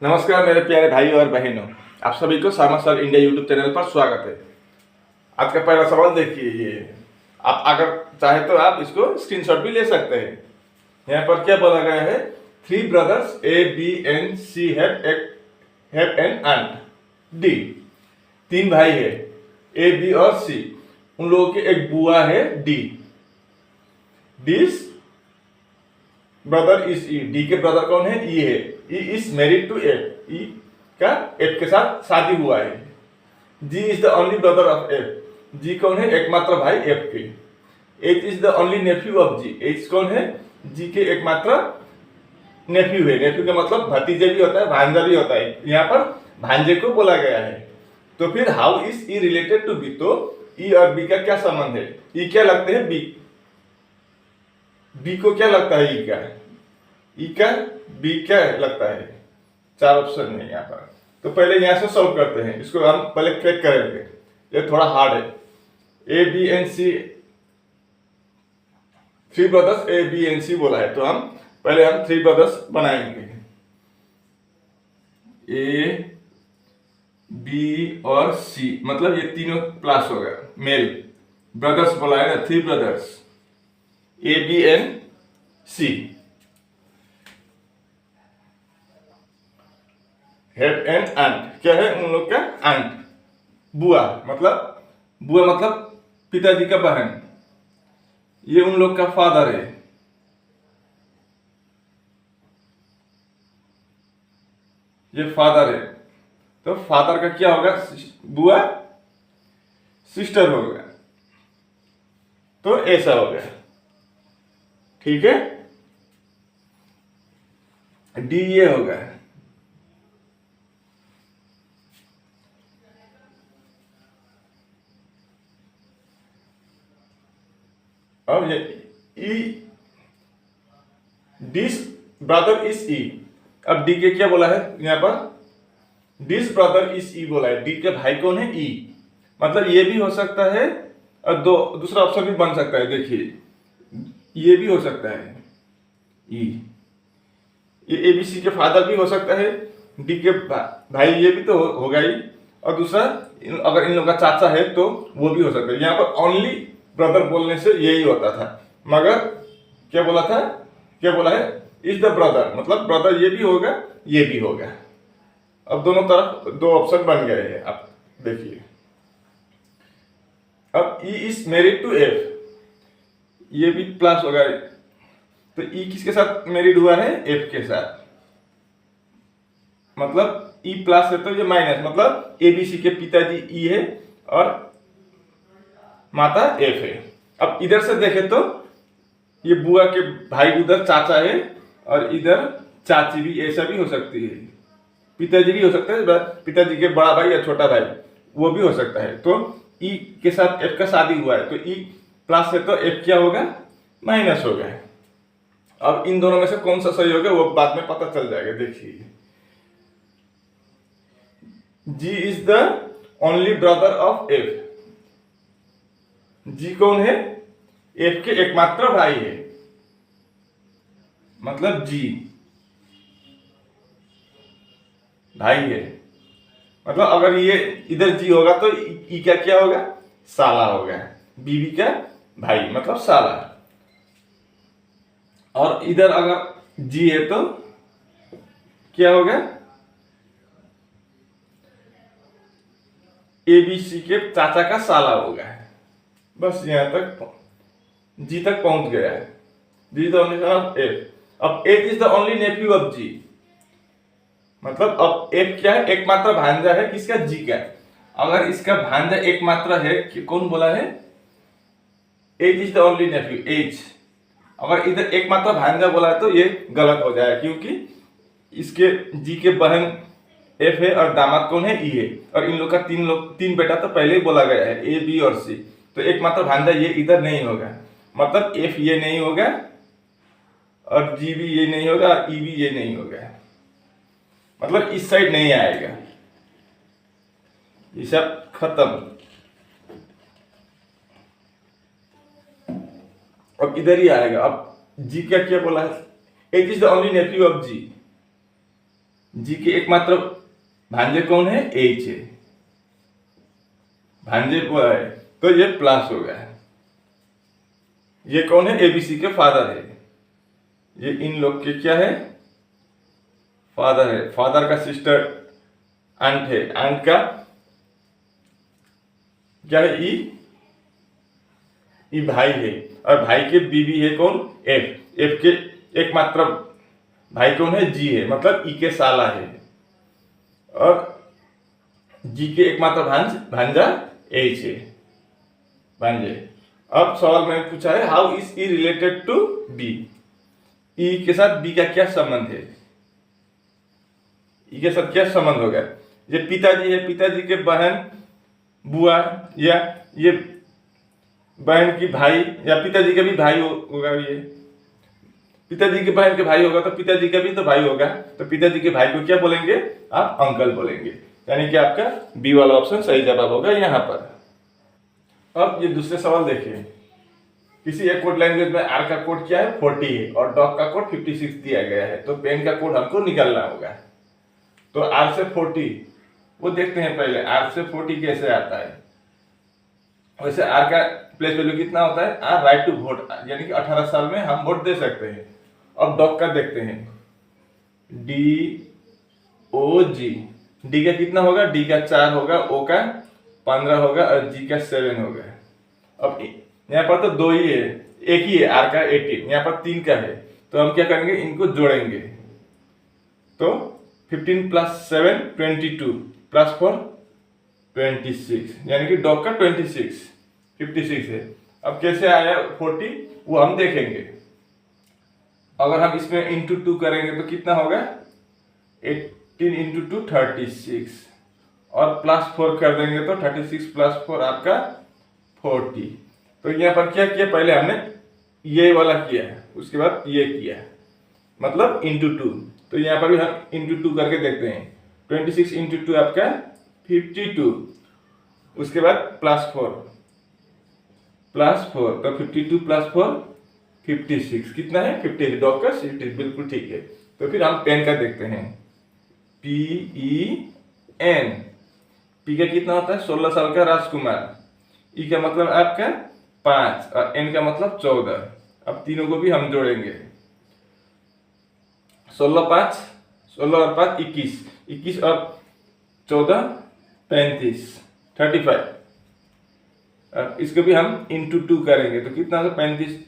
नमस्कार मेरे प्यारे भाई और बहनों, आप सभी को Sharma sir India YouTube channel पर स्वागत है। आज का पहला सवाल देखिए, ये आप अगर चाहे तो आप इसको स्क्रीनशॉट भी ले सकते हैं। यहाँ पर क्या बोला गया है, 3 brothers A B and C have an aunt D. 3 भाई है ए बी और सी, उन लोगों की एक बुआ है D. This brother is E, D के ब्रदर कौन है, ई है। E is married to F, E का एफ के साथ शादी हुआ है। G is the only brother of F, G कौन है, एकमात्र भाई एफ के। H is the only nephew of G, H कौन है, जी के एकमात्र नेफ्यू है। नेफ्यू का मतलब भतीजे भी होता है, भांजा भी होता है, यहाँ पर भांजे को बोला गया है। तो फिर how is E related to B, तो ई और बी का क्या संबंध है, ई क्या लगते हैं बी, बी को क्या लगता है ई का, ई का बी क्या लगता है। 4 ऑप्शन है यहाँ पर, तो पहले यहाँ से सॉल्व करते हैं। इसको हम पहले क्रैक करेंगे, ये थोड़ा हार्ड है। A B and C, 3 brothers A B and C बोला है, तो हम पहले 3 ब्रदर्स बनाएंगे। ए बी और सी मतलब ये तीनों प्लस होगा, मेल ब्रदर्स बोला है ना, 3 brothers A B and C have an aunt. क्या है उन लोग का, आंट, बुआ मतलब पिताजी का बहन। ये उन लोग का फादर है, ये फादर है। तो फादर का क्या होगा, बुआ सिस्टर होगा, तो ऐसा हो गया, ठीक है। डी ये होगा, अब ये ई, दिस ब्रदर इज ई। अब डी के क्या बोला है यहाँ पर, दिस ब्रदर इज ई बोला है, डी के भाई कौन है, ई। मतलब ये भी हो सकता है और दूसरा ऑप्शन भी बन सकता है। देखिए ये भी हो सकता है ई, ये एबीसी के फादर भी हो सकता है, डी के भाई ये भी तो होगा ही, और दूसरा अगर इन लोगों का चाचा है तो वो भी हो सकता है। यहाँ पर ओनली ब्रदर बोलने से यही होता था, मगर क्या बोला था, क्या बोला है, इज द ब्रदर, मतलब ब्रदर ये भी होगा ये भी होगा। अब दोनों तरफ 2 ऑप्शन बन गए हैं। अब देखिए, अब E is married to F, ये भी प्लस होगा, तो ई किसके साथ मैरिड हुआ है, एफ के साथ। मतलब ई प्लस है तो ये माइनस, मतलब एबीसी के पिताजी ई है और माता एफ है। अब इधर से देखें तो ये बुआ के भाई उधर चाचा है और इधर चाची भी, ऐसा भी हो सकती है। पिताजी भी हो सकता है, पिताजी के बड़ा भाई या छोटा भाई वो भी हो सकता है। तो ई के साथ एफ का शादी हुआ है, तो ई प्लस है तो एफ क्या होगा, माइनस होगा। अब इन दोनों में से कौन सा सही होगा वो बाद में पता चल जाएगा। देखिए, G is the only brother of F, G कौन है, एफ के एकमात्र भाई है, मतलब जी भाई है। मतलब अगर ये इधर जी होगा तो ई का क्या होगा, साला होगा, बीबी का भाई मतलब साला। और इधर अगर जी है तो क्या होगा, एबीसी के चाचा का साला होगा। बस यहां तक जी तक पहुंच गया है। G is the only son of F. अब F is the only nephew of G, मतलब अब एफ क्या है, एकमात्र भांजा है किसका, जी का। अगर इसका भांजा एकमात्र है, कौन बोला है, H is the only nephew, H. अगर इधर एकमात्र भांजा बोला है तो ये गलत हो जाएगा, क्योंकि इसके जी के बहन एफ है और दामाद कौन है, ई है। और इन लोग का तीन बेटा तो पहले ही बोला गया है, ए बी और सी। तो एकमात्र भांजा ये इधर नहीं होगा, मतलब एफ ये नहीं होगा और जी भी ये नहीं होगा और ई भी ये नहीं होगा, मतलब इस साइड नहीं आएगा। ये सब खत्म। अब इधर ही आएगा। अब जी क्या क्या बोला है, H is the only nephew of G, G के एकमात्र भांजे कौन है? एच है, भांजे वो है, तो ये प्लस हो गया। ये कौन है? एबीसी के फादर है, ये इन लोग के क्या है? फादर है। फादर का सिस्टर आंट है, आंट का क्या है? ई भाई है, और भाई के बीबी है कौन? एफ। एफ के एकमात्र भाई कौन है? जी है, मतलब ई के साला है, और जी के एकमात्र भांजा एच है, भांजे। अब सवाल मैंने पूछा है, how is E related to B? E के साथ बी का क्या संबंध है? ई के साथ क्या संबंध होगा? ये पिताजी है, पिताजी के बहन, बुआ, या ये बहन की भाई, या पिताजी का भी भाई होगा। ये पिताजी के बहन के भाई होगा तो पिताजी का भी तो भाई होगा, तो पिताजी के भाई को क्या बोलेंगे? आप अंकल बोलेंगे। यानी कि आपका बी वाला ऑप्शन सही जवाब होगा यहाँ पर। अब ये दूसरे सवाल देखिए, किसी एक कोड लैंग्वेज में आर का कोड क्या है? 40 है, और डॉग का कोड 56 दिया गया है, तो पेन का कोड हमको निकालना होगा। तो आर से 40 वो देखते हैं पहले, आर से 40 कैसे आता है। वैसे आर का प्लेस वैल्यू कितना होता है? आर राइट टू वोट, यानी कि 18 साल में हम वोट दे सकते हैं। अब डॉग का देखते हैं, डी ओ जी, डी का कितना होगा? डी का 4 होगा, ओ का 15 होगा, और जी का 7 होगा। अब यहाँ पर तो दो ही है, एक ही है, आर का 18, यहाँ पर 3 का है, तो हम क्या करेंगे? इनको जोड़ेंगे। तो 15 प्लस 7 22 प्लस 4 26, यानी कि डॉग का 56 है। अब कैसे आया 40 वो हम देखेंगे। अगर हम इसमें इंटू 2 करेंगे तो कितना होगा? 18 इंटू 2 36, और प्लस 4 कर देंगे तो 36 प्लस 4 आपका 40। तो यहाँ पर क्या किया? पहले हमने ये वाला किया, उसके बाद ये किया, मतलब इंटू 2। तो यहाँ पर भी हम इंटू 2 करके देखते हैं। 26 इंटू 2 आपका 52, उसके बाद प्लस 4 तो 52 प्लस 4 56, कितना है? 50। डॉग का 60, बिल्कुल ठीक है। तो फिर हम पेन का देखते हैं, PEN, पी का कितना होता है? 16 साल का राजकुमार, ई का मतलब आपका 5, और एन का मतलब 14। अब तीनों को भी हम जोड़ेंगे, 16 और 5 21 और 14 35 35। अब इसको भी हम इंटू 2 करेंगे तो कितना होगा? 35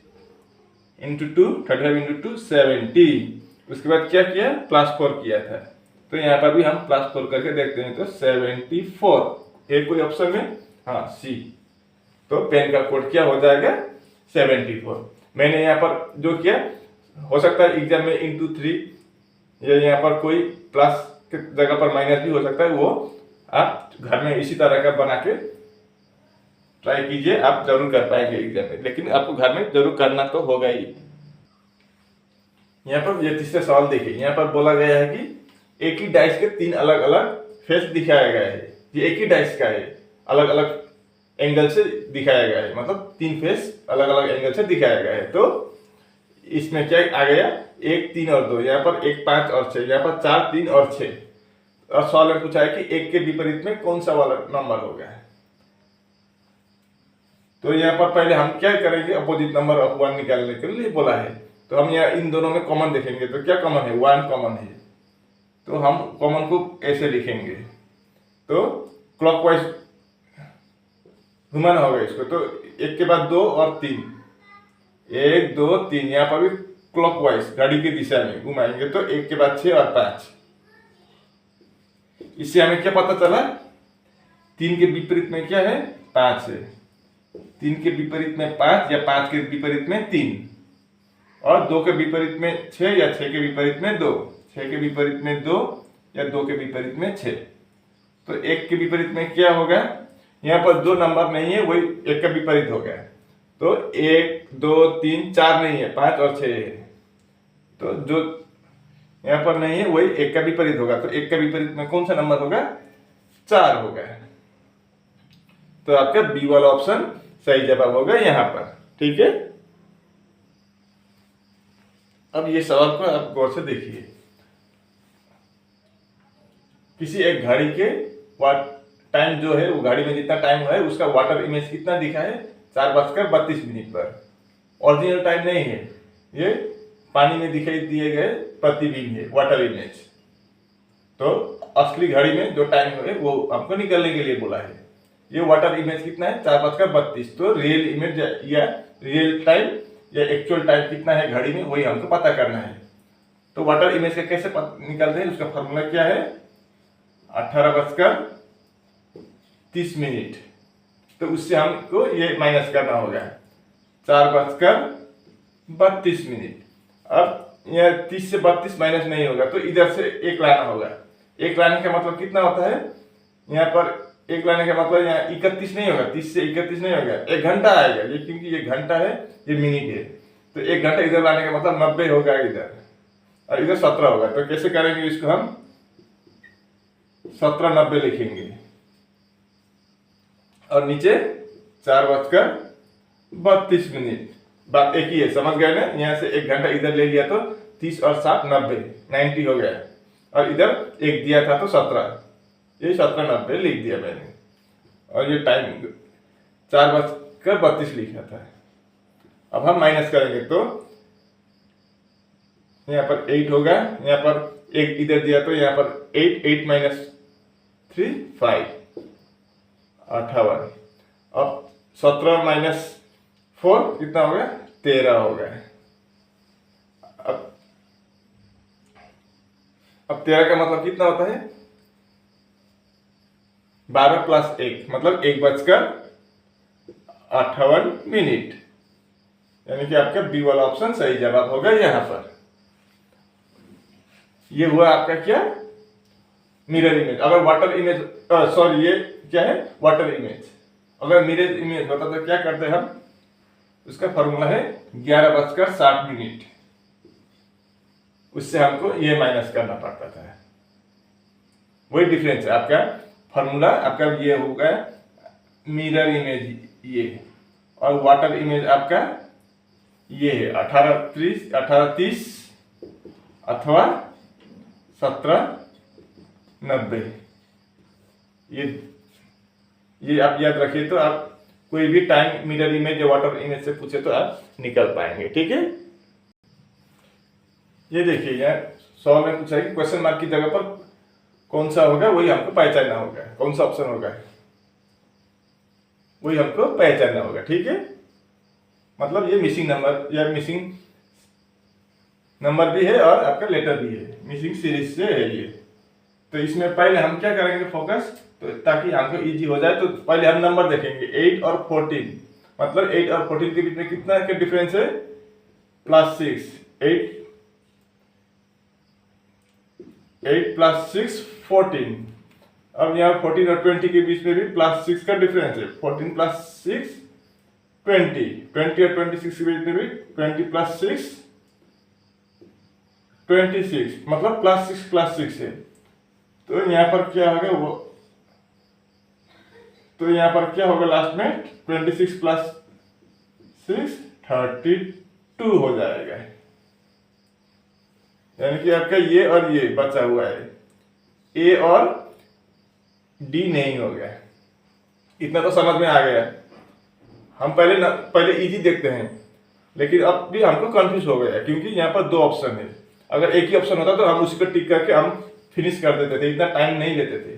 इंटू 2 35 इंटू 2 70। उसके बाद क्या किया? प्लस 4 किया था, तो यहाँ पर भी हम प्लस 4 करके देखते हैं, तो 74 है कोई ऑप्शन में? हाँ, सी। तो पेन का कोड क्या हो जाएगा? 74। मैंने यहाँ पर जो किया, हो सकता है एग्जाम में इंटू 3 या यहाँ पर कोई प्लस के जगह पर माइनस भी हो सकता है, वो आप घर में इसी तरह का बना के ट्राई कीजिए, आप जरूर कर पाएंगे एग्जाम में, लेकिन आपको घर में जरूर करना तो होगा ही। यहाँ पर ये तीसरा सवाल देखिए, यहाँ पर बोला गया है कि एक ही डाइस के 3 अलग अलग फेस दिखाया गया है। ये एक ही डाइस का है, अलग अलग एंगल से दिखाया गया है, मतलब 3 फेस अलग अलग एंगल से दिखाया गया है। तो इसमें क्या आ गया? 1 3 और 2, यहाँ पर 1 5 और 6, यहाँ पर 4 3 और 6। और सवाल में पूछा है कि 1 के विपरीत में कौन सा वाला नंबर होगा। तो यहाँ पर पहले हम क्या करेंगे? अपोजिट नंबर ऑफ 1 निकालने के लिए बोला है, तो हम यहाँ इन दोनों में कॉमन देखेंगे, तो क्या कॉमन है? 1 कॉमन है, तो हम कॉमन को ऐसे लिखेंगे, तो क्लॉकवाइज घुमाना होगा इसको। तो 1 के बाद 2 और 3, 1 2 3, यहाँ पर भी क्लॉकवाइज घड़ी की दिशा में घुमाएंगे, तो 1 के बाद 6 और 5। इससे हमें क्या पता चला? 3 के विपरीत में क्या है? 5 है। 3 के विपरीत में 5, या 5 के विपरीत में 3, और 2 के विपरीत में 6, या 6 के विपरीत में 2, 6 के विपरीत में 2, या 2 के विपरीत में 6। तो 1 के विपरीत में क्या होगा? यहाँ पर 2 नंबर नहीं है, वही 1 का विपरीत हो गया। तो 1 2 3 4 नहीं है, 5 और 6 है, तो जो यहाँ पर नहीं है वही 1 का विपरीत होगा। तो 1 का विपरीत में कौन सा नंबर होगा? 4 होगा। तो आपका बी वाला ऑप्शन सही जवाब होगा यहाँ पर, ठीक है। अब ये सवाल को आप गौर से देखिए, किसी एक घड़ी के टाइम जो है, वो घड़ी में जितना टाइम है उसका वाटर इमेज कितना दिखा है, 4:32 पर। ओरिजिनल टाइम नहीं है, ये पानी में दिखाई दिए गए प्रतिबिंब है, वाटर इमेज। तो असली घड़ी में जो टाइम है वो हमको निकलने के लिए बोला है। ये वाटर इमेज कितना है, 4:32। तो रियल इमेज या रियल टाइम या एक्चुअल टाइम कितना है घड़ी में, वही हमको पता करना है। तो वाटर इमेज का कैसे निकलते हैं, उसका फॉर्मूला क्या है, 18:30। तो उससे हमको ये माइनस करना होगा, 4:32। अब यह 30 से 32 माइनस नहीं होगा, तो इधर से एक लाना होगा। एक लाने का मतलब कितना होता है, यहाँ पर एक लाने का मतलब यहाँ 31 नहीं होगा, 30 से 31 नहीं होगा, 1 घंटा आएगा ये, क्योंकि ये घंटा है, ये मिनट है। तो 1 घंटा इधर लाने का मतलब 90 होगा इधर, और इधर 17 होगा। तो कैसे करेंगे इसको, हम 17:90 लिखेंगे, और नीचे 4:32। बात एक ही है, समझ गए ना। यहाँ से 1 घंटा इधर ले लिया तो 30 और 7 90, 90 हो गया। और इधर 1 दिया था तो 17, ये 17:90 लिख दिया मैंने। और ये टाइम 4:32 लिखा था। अब हम माइनस करेंगे तो यहाँ पर 8 होगा, यहाँ पर 1 इधर दिया तो यहाँ पर 8 माइनस 3 5, 58। अब 17 माइनस 4 कितना होगा, 13 होगा। अब 13 का मतलब कितना होता है, 12 + 1 मतलब 1:58। यानी कि आपका बी वाला ऑप्शन सही जवाब होगा यहाँ पर। ये हुआ आपका क्या, मिरर इमेज। अगर वाटर इमेज, सॉरी ये क्या है, वाटर इमेज। अगर मिरर इमेज होता तो क्या करते हम, उसका फॉर्मूला है 11:60। उससे हमको ये माइनस करना पड़ता था, वही डिफरेंस है। आपका फॉर्मूला आपका ये होगा मिरर इमेज ये, और वाटर इमेज आपका ये है 18:30 अथवा 17:90। ये आप याद रखिए, तो आप कोई भी टाइम मिरर इमेज या वाटर इमेज से पूछे तो आप निकल पाएंगे, ठीक है। ये देखिए यार, सवाल में पूछा है कि क्वेश्चन मार्क की जगह पर कौन सा होगा, वही हमको पहचानना होगा। कौन सा ऑप्शन होगा वही हमको पहचानना होगा, ठीक है। मतलब ये मिसिंग नंबर या मिसिंग नंबर भी है और आपका लेटर भी है, मिसिंग सीरीज से है ये। तो इसमें पहले हम क्या करेंगे, फोकस, तो ताकि हमको इजी हो जाए। तो पहले हम नंबर देखेंगे 8 और 14। मतलब 8 और 14 के बीच में कितना का डिफरेंस है, +6। 8 + 6 14। अब यहाँ 14 और 20 के बीच में भी +6 का डिफरेंस है, 14 + 6 20। 20 और 26 के बीच में भी 20 + 6 26, मतलब +6 है। तो यहाँ पर क्या होगा वो, तो यहाँ पर क्या होगा लास्ट में, 26 + 6 32 हो जाएगा। यानी कि आपका ये और ये बचा हुआ है, ए और डी नहीं हो गया। इतना तो समझ में आ गया। हम पहले इजी देखते हैं, लेकिन अब भी हमको कंफ्यूज हो गया, क्योंकि यहाँ पर 2 ऑप्शन है। अगर एक ही ऑप्शन होता तो हम उसी को टिक करके हम फिनिश कर देते थे, इतना टाइम नहीं लेते थे,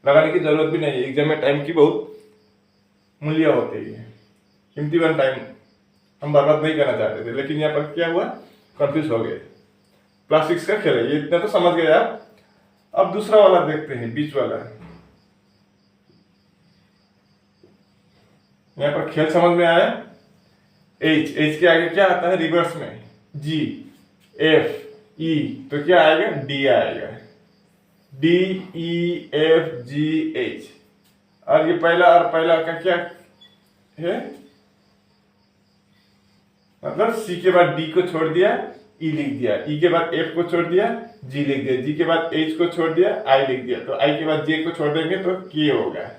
लगाने की जरूरत भी नहीं है। एग्जाम में टाइम की बहुत मूल्य होती है, कीमती वाला टाइम हम बर्बाद नहीं करना चाहते थे। लेकिन यहाँ पर क्या हुआ, कंफ्यूज हो गए। +6 का खेल है ये, इतना तो समझ गए आप। अब दूसरा वाला देखते हैं, बीच वाला। यहाँ पर खेल समझ में आया। H के आगे क्या आता है रिवर्स में, G, F, E, तो क्या आएगा, D आएगा। D, E, F, G, H। और ये पहला और पहला का क्या है, मतलब C के बाद D को छोड़ दिया, E लिख दिया, E के बाद F को छोड़ दिया, G लिख दिया, G के बाद H को छोड़ दिया, I लिख दिया, तो I के बाद J को छोड़ देंगे तो K होगा,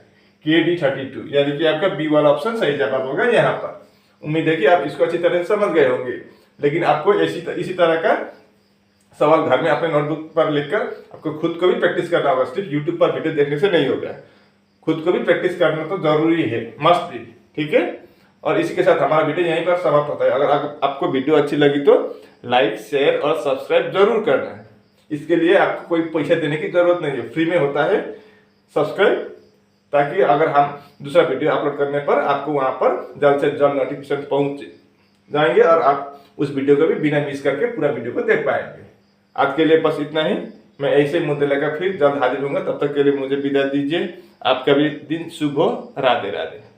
KD 32। यानी कि आपका बी वाला ऑप्शन सही जवाब होगा यहाँ पर। उम्मीद है कि आप इसको अच्छी तरह से समझ गए होंगे। लेकिन आपको इसी तरह का सवाल घर में अपने नोटबुक पर लिखकर आपको खुद को भी प्रैक्टिस करना होगा, सिर्फ यूट्यूब पर वीडियो देखने से नहीं होगा। खुद को भी प्रैक्टिस करना तो जरूरी है, मस्ट भी, ठीक है। और इसी के साथ हमारा वीडियो यहीं पर समाप्त होता है। अगर आपको वीडियो अच्छी लगी तो लाइक, शेयर और सब्सक्राइब जरूर करना है। इसके लिए आपको कोई पैसा देने की जरूरत नहीं है, फ्री में होता है सब्सक्राइब, ताकि अगर हम दूसरा वीडियो अपलोड करने पर आपको वहां पर जल्द से जल्द नोटिफिकेशन पहुंच जाएंगे और आप उस वीडियो को भी बिना मिस करके पूरा वीडियो को देख पाएंगे। आज के लिए बस इतना ही। मैं ऐसे मुद्दे लेकर फिर जल्द हाजिर होऊंगा। तब तक के लिए मुझे विदा दीजिए। आपका भी दिन शुभ हो। राधे राधे।